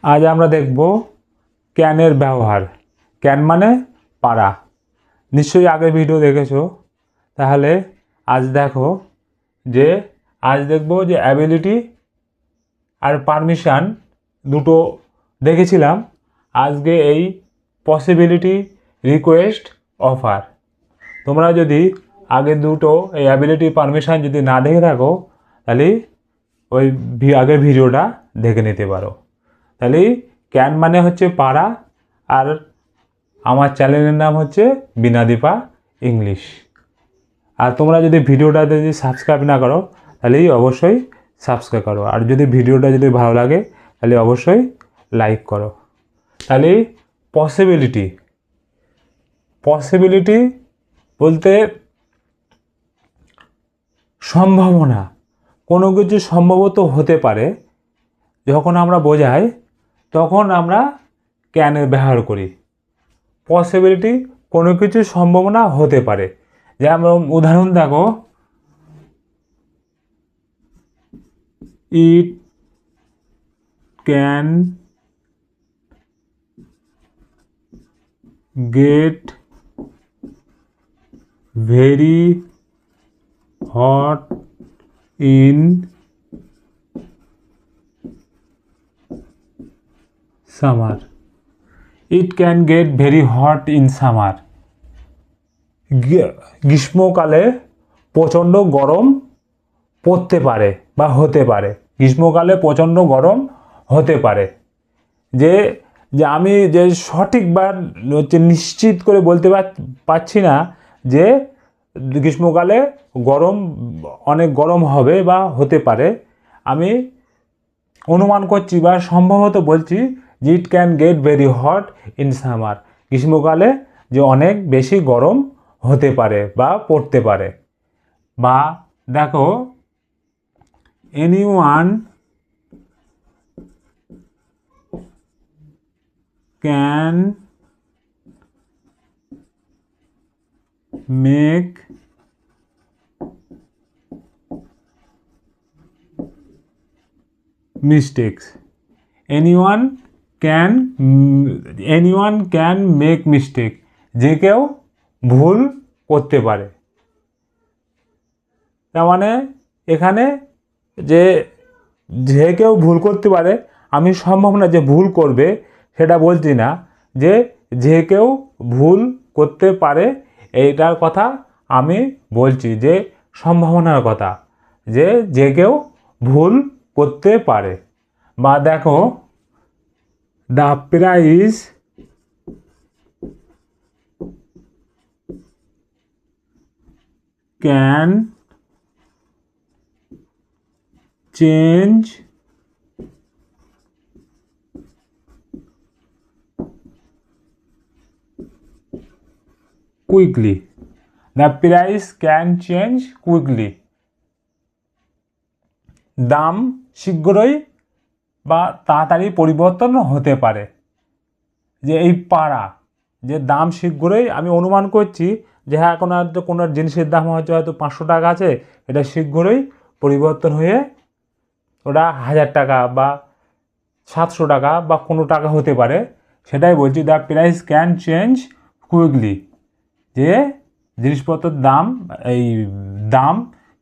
আজ আমরা দেখব ক্যানের ব্যবহার। ক্যান মানে পারা। নিশ্চয়ই আগের ভিডিও দেখেছো। তাহলে আজ দেখো যে আজ দেখব যে অ্যাবিলিটি আর পারমিশন দুটো দেখেছিলাম। আজকে এই পসিবিলিটি, রিকোয়েস্ট, অফার। তোমরা যদি আগের দুটো এই অ্যাবিলিটি পারমিশন যদি না দেখে থাকো তাহলে ওই আগের ভিডিওটা দেখে নিতে পারো। তাহলে ক্যান মানে হচ্ছে পারা, আর আমার চ্যানেলের নাম হচ্ছে বিনাদীপা ইংলিশ। আর তোমরা যদি ভিডিওটা যদি সাবস্ক্রাইব না করো তাহলে অবশ্যই সাবস্ক্রাইব করো, আর যদি ভিডিওটা যদি ভালো লাগে তাহলে অবশ্যই লাইক করো। তাহলে পসিবিলিটি বলতে সম্ভাবনা, কোনো কিছু সম্ভবত হতে পারে। যখন আমরা বোঝাই তখন আমরা ক্যানের ব্যবহার করি। পসিবিলিটি কোনো কিছু সম্ভাবনা হতে পারে। যেমন উদাহরণ দেখো, it can get very hot in summer. It can get very hot in summer. গ্রীষ্মকালে প্রচণ্ড গরম পড়তে পারে বা হতে পারে। গ্রীষ্মকালে প্রচণ্ড গরম হতে পারে। যে যে আমি যে সঠিকবার হচ্ছে নিশ্চিত করে বলতে পারছি না যে গ্রীষ্মকালে গরম অনেক গরম হবে বা হতে পারে। আমি অনুমান করছি বা সম্ভবত বলছি যে it can get very hot in summer. গ্রীষ্মকালে যে অনেক বেশি গরম হতে পারে বা পড়তে পারে। বা দেখো, anyone can make mistakes. anyone can make mistake. যে কেউ ভুল করতে পারে। তার মানে এখানে যে কেউ ভুল করতে পারে, আমি সম্ভাবনা যে ভুল করবে সেটা বলছি না, যে কেউ ভুল করতে পারে এইটার কথা আমি বলছি, যে সম্ভাবনার কথা, যে কেউ ভুল করতে পারে। বা দেখো, the price can change quickly. The price can change quickly. দাম শীঘ্রই বা তাড়াতাড়ি পরিবর্তন হতে পারে। যে এই পারা, যে দাম শীঘ্রই, আমি অনুমান করছি যে হ্যাঁ কোনো জিনিসের দাম হয়তো 500 টাকা আছে, এটা শীঘ্রই পরিবর্তন হয়ে ওটা 1000 টাকা বা 700 টাকা বা কোনো টাকা হতে পারে। সেটাই বলছি, the price can change quickly, যে জিনিসপত্রের দাম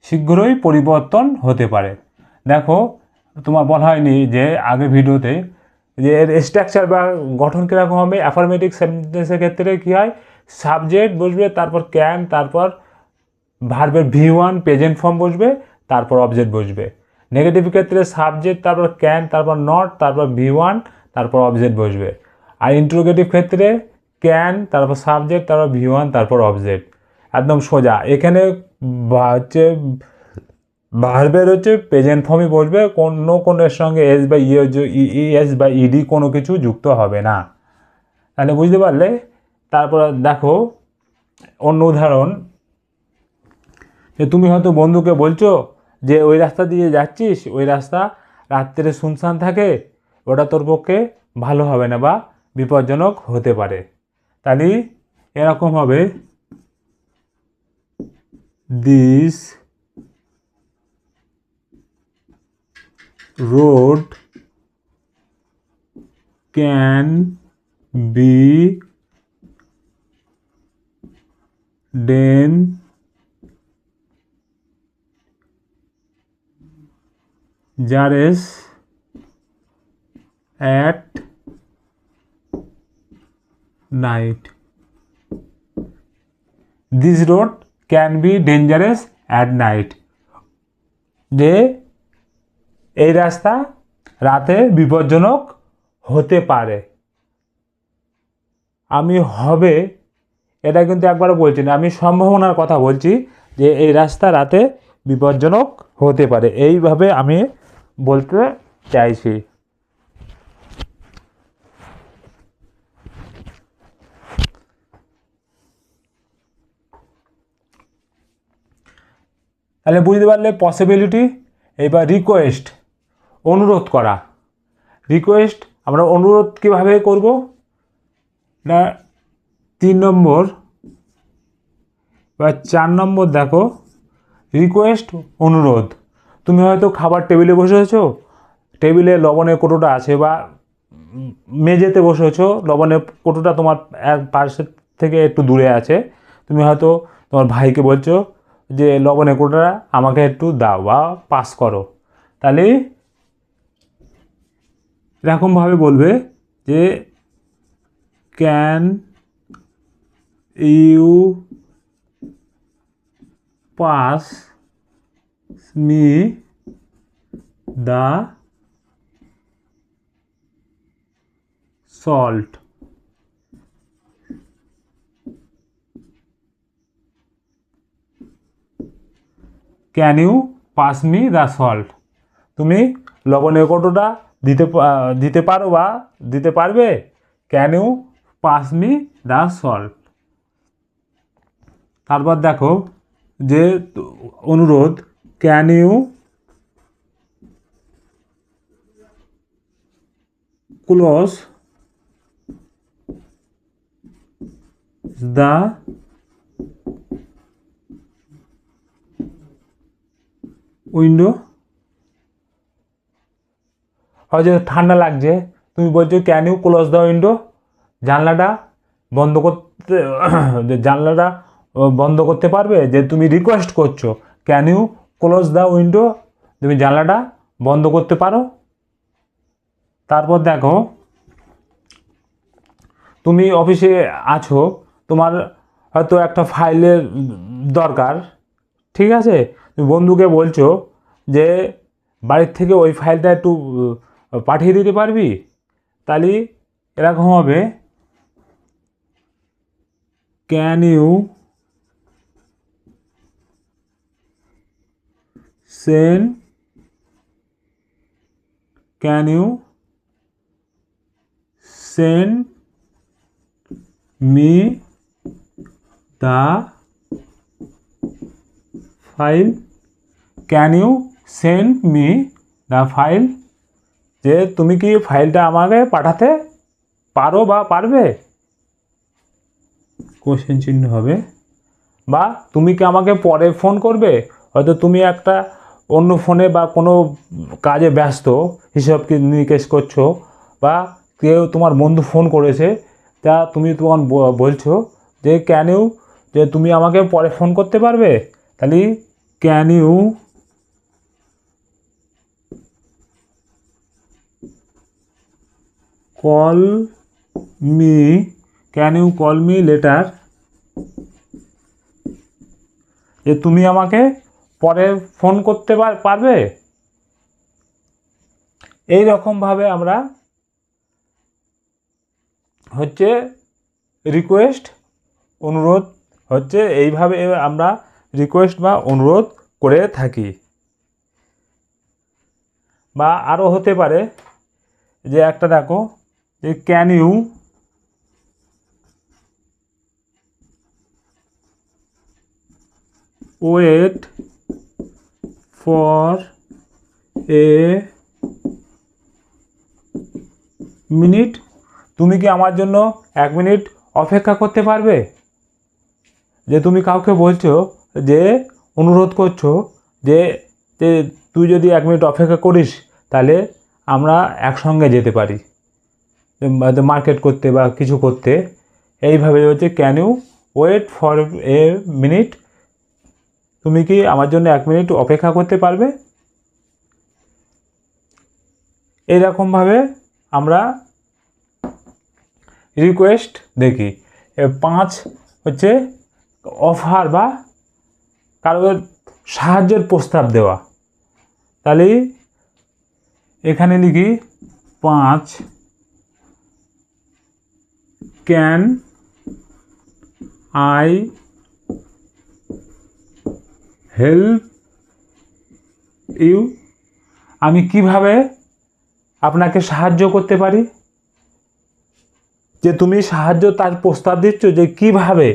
শীঘ্রই পরিবর্তন হতে পারে। দেখো, তোমার বলা হয়নি যে আগের ভিডিওতে যে এর স্ট্রাকচার বা গঠন কীরকম হবে। অ্যাফার্মেটিভ সেন্টেন্সের ক্ষেত্রে কী হয়, সাবজেক্ট বসবে, তারপর ক্যান, তারপর ভার্বের V1 প্রেজেন্ট ফর্ম বসবে, তারপর অবজেক্ট বসবে। নেগেটিভ ক্ষেত্রে সাবজেক্ট, তারপর ক্যান, তারপর নট, তারপর V1, তারপর অবজেক্ট বসবে। আর ইন্টারোগেটিভ ক্ষেত্রে ক্যান, তারপর সাবজেক্ট, তারপর V1, তারপর অবজেক্ট। একদম সোজা। এখানে হচ্ছে ভার্বের হচ্ছে প্রেজেন্ট ফর্মই বসবে, কোনের সঙ্গে এস বা ইএস বা ইডি কোনো কিছু যুক্ত হবে না। তাহলে বুঝতে পারলে। তারপর দেখো অন্য উদাহরণ, যে তুমি হয়তো বন্ধুকে বলছো যে ওই রাস্তা দিয়ে যাচ্ছিস, ওই রাস্তা রাত্রে শুনশান থাকে, ওটা তোর পক্ষে ভালো হবে না বা বিপজ্জনক হতে পারে। তাহলে এরকম হবে, this road can be dangerous at night. This road can be dangerous at night. যে এই রাস্তা রাতে বিপজ্জনক হতে পারে। আমি হবে এটা কিন্তু একবারও বলছি না, আমি সম্ভাবনার কথা বলছি যে এই রাস্তা রাতে বিপজ্জনক হতে পারে, এইভাবে আমি বলতে চাইছি। তাহলে বুঝতে পারলে পসিবিলিটি। এবার রিকোয়েস্ট, অনুরোধ করা। রিকোয়েস্ট আমরা অনুরোধ কীভাবে করব না, 3 নম্বর বা 4 নম্বর দেখো, রিকোয়েস্ট অনুরোধ। তুমি হয়তো খাবার টেবিলে বসেছো, টেবিলে লবণের কৌটোটা আছে বা মেঝেতে বসেছো, লবণের কৌটোটা তোমার পাশের থেকে একটু দূরে আছে, তুমি হয়তো তোমার ভাইকে বলছো যে লবণের কৌটোটা আমাকে একটু দাও বা পাস করো। তাহলে এরকমভাবে বলবে যে can you pass me the salt. Can you pass me the salt? তুমি লবণের কৌটোটা দিতে পারো বা দিতে পারবে? Can you pass me the salt? তারপর দেখো যে অনুরোধ, Can you close the window? হয়তো ঠান্ডা লাগছে, তুমি বলছো can you close the window, জানলাটা বন্ধ করতে জানলাটা বন্ধ করতে পারবে? যে তুমি রিকোয়েস্ট করছো can you close the window, তুমি জানলাটা বন্ধ করতে পারো। তারপর দেখো তুমি অফিসে আছো, তোমার হয়তো একটা ফাইলের দরকার, ঠিক আছে, তুমি বন্ধুকে বলছো যে বাড়ির থেকে ওই ফাইলটা একটু পাঠিয়ে দিতে পারবি? তাহলে এরকম হবে can you send me the file? Can you send me the file, যে তুমি কি ফাইলটা আমাকে পাঠাতে পারো বা পারবে? কোশ্চেন চিহ্ন হবে। বা তুমি কি আমাকে পরে ফোন করবে? হয়তো তুমি একটা অন্য ফোনে বা কোনো কাজে ব্যস্ত, হিসাব নিকেশ করছো, বা কেউ তোমার বন্ধু ফোন করেছে, তা তুমি তখন বলছো যে ক্যান ইউ, যে তুমি আমাকে পরে ফোন করতে পারবে? তাহলে can you call me later, যে তুমি আমাকে পরে ফোন করতে পারবে? এই রকমভাবে আমরা হচ্ছে রিকোয়েস্ট অনুরোধ হচ্ছে এইভাবে আমরা রিকোয়েস্ট বা অনুরোধ করে থাকি। বা আরও হতে পারে যে একটা দেখো যে can you wait for a minute, তুমি কি আমার জন্য 1 মিনিট অপেক্ষা করতে পারবে? যে তুমি কাউকে বলছো, যে অনুরোধ করছো যে তুই যদি 1 মিনিট অপেক্ষা করিস তাহলে আমরা একসঙ্গে যেতে পারি। মার্কেট করতে বা কিছু করতে। এইভাবে হচ্ছে can you wait for a minute, তুমি কি আমার জন্য 1 মিনিট অপেক্ষা করতে পারবে। এইরকমভাবে আমরা রিকোয়েস্ট দেখি। 5 হচ্ছে অফার বা কারোর সাহায্যের প্রস্তাব দেওয়া। তাহলে এখানে লিখি 5 ক্যান আই হেল্প ইউ, আমি কিভাবে আপনাকে সাহায্য করতে পারি। যে তুমি সাহায্য তার প্রস্তাব দিচ্ছ যে কিভাবে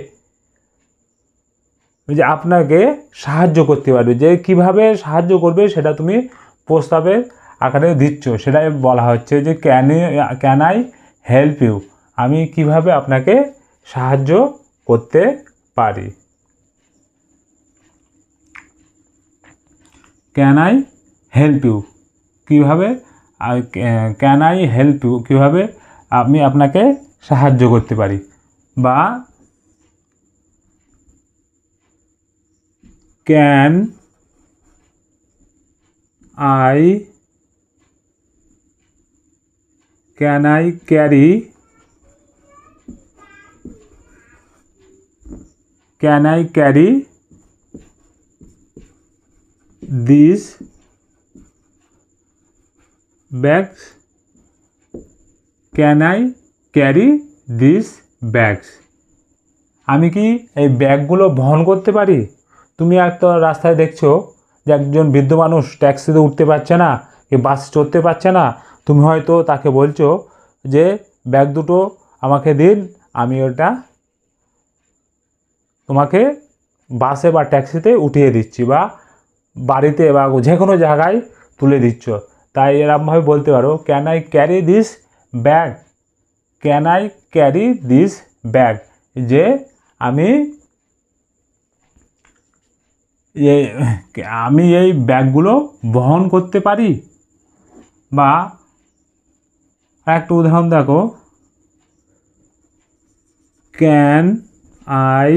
যে আপনাকে সাহায্য করতে পারবে, যে কিভাবে সাহায্য করবে সেটা তুমি প্রস্তাবের আকারে দিচ্ছ, সেটাই বলা হচ্ছে যে ক্যান আই হেল্প ইউ, আমি কিভাবে আপনাকে সাহায্য করতে পারি। ক্যান আই হেল্প ইউ, কীভাবে, ক্যান আই হেল্প ইউ, কীভাবে আমি আপনাকে সাহায্য করতে পারি। বা can I carry this bags, can I carry this bags, আমি কি এই ব্যাগগুলো বহন করতে পারি। তুমি একটা রাস্তায় দেখছো যে একজন বৃদ্ধ মানুষ ট্যাক্সিতে উঠতে পারছে না, কি বাস চড়তে পারছে না, তুমি হয়তো তাকে বলছো যে ব্যাগ দুটো আমাকে দিন, আমি ওটা তোমাকে বাসে বা ট্যাক্সিতে উঠিয়ে দিচ্ছি বা বাড়িতে বা যে কোনো জায়গায় তুলে দিচ্ছ। তাই এরকমভাবে বলতে পারো can I carry this bag, can I carry this bag, যে আমি এই ব্যাগগুলো বহন করতে পারি। বা একটা উদাহরণ দেখো, can I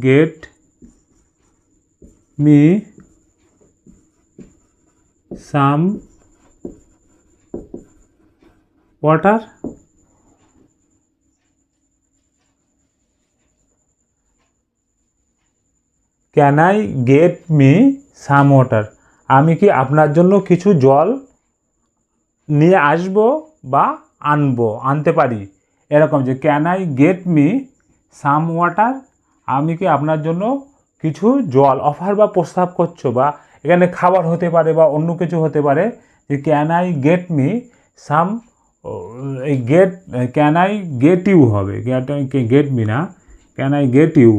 get me some water, can I get me some water, আমি কি আপনার জন্য কিছু জল নিয়ে আসবো বা আনতে পারি। এরকম যে can I get me some water, আমি কি আপনার জন্য কিছু জল, অফার বা প্রস্তাব করছো, বা এখানে খাবার হতে পারে বা অন্য কিছু হতে পারে, যে can I get me some, এই ক্যান আই গেট ইউ হবে, গেট মি না, can I get you,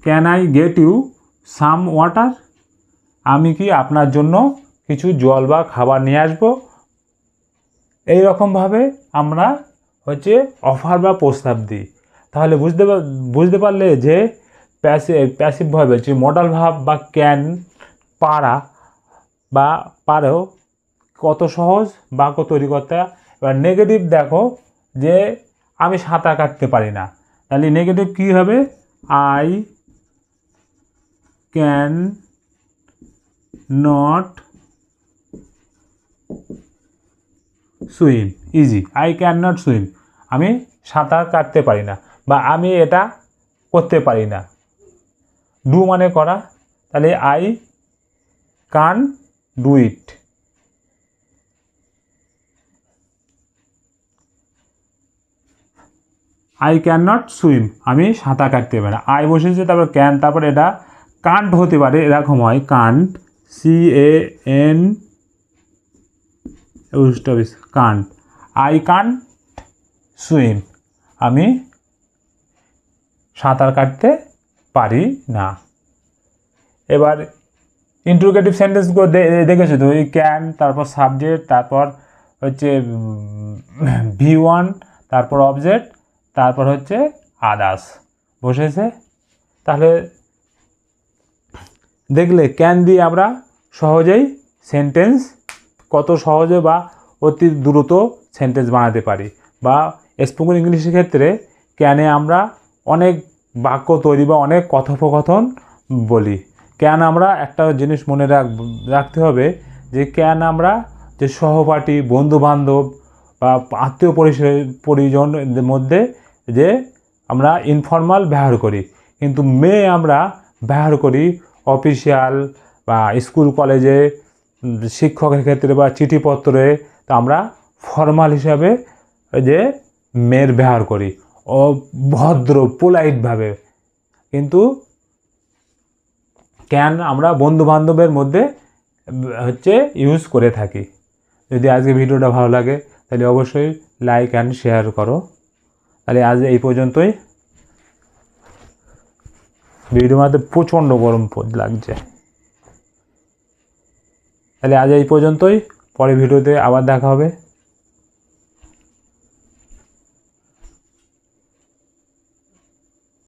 can I get you some water, আমি কি আপনার জন্য কিছু জল বা খাবার নিয়ে আসবো। এই রকমভাবে আমরা হচ্ছে অফার বা প্রস্তাব দিই। তাহলে বুঝতে পারলে যে প্যাসিভ ভাবে যে মডাল ভাব বা ক্যান, পারা বা পারো কত সহজ বাক্য তৈরি করতে। এবার নেগেটিভ দেখো, যে আমি সাঁতার কাটতে পারি না, তাহলে নেগেটিভ কী হবে, I can not swim easy, I can not swim, আমি সাঁতার কাটতে পারি না বা আমি এটা করতে পারি না। ডু মানে করা, তাহলে আই কান do it, I can not swim, আমি সাঁতার কাটতে পারি না। আই বসেছে, তারপর ক্যান, তারপর এটা কান্ট হতে পারে, এরকম হয় can't, CAN, can't, I can't swim, আমি সাঁতার কাটতে পারি না। এবার ইন্টারোগেটিভ সেন্টেন্সগুলো দেখেছো তো, এই ক্যান, তারপর সাবজেক্ট, তারপর হচ্ছে V1, তারপর অবজেক্ট, তারপর হচ্ছে আদার্স। বসেছে? তাহলে দেখলে ক্যান দিয়ে আমরা সহজেই সেন্টেন্স কত সহজে বা অতি দ্রুত সেন্টেন্স বানাতে পারি। বা স্পোকেন ইংলিশের ক্ষেত্রে ক্যানে আমরা অনেক বাক্য তৈরি বা অনেক কথোপকথন বলি। ক্যান আমরা একটা জিনিস মনে রাখতে হবে যে ক্যান আমরা যে সহপাঠী, বন্ধুবান্ধব বা আত্মীয় পরিজনের মধ্যে যে আমরা ইনফর্মাল ব্যবহার করি, কিন্তু মে আমরা ব্যবহার করি অফিসিয়াল বা স্কুল কলেজে, শিক্ষকের ক্ষেত্রে বা চিঠিপত্রে। তা আমরা ফর্মাল হিসাবে যে মের ব্যবহার করি ভদ্র পোলাইটভাবে। কিন্তু ক্যান আমরা বন্ধুবান্ধবের মধ্যে হচ্ছে ইউজ করে থাকি। যদি আজকে ভিডিওটা ভালো লাগে তাহলে অবশ্যই লাইক অ্যান্ড শেয়ার করো। তাহলে আজ এই পর্যন্তই। ভিডিওর মধ্যে প্রচণ্ড গরম লাগছে। তাহলে আজ এই পর্যন্তই, পরে ভিডিওতে আবার দেখা হবে।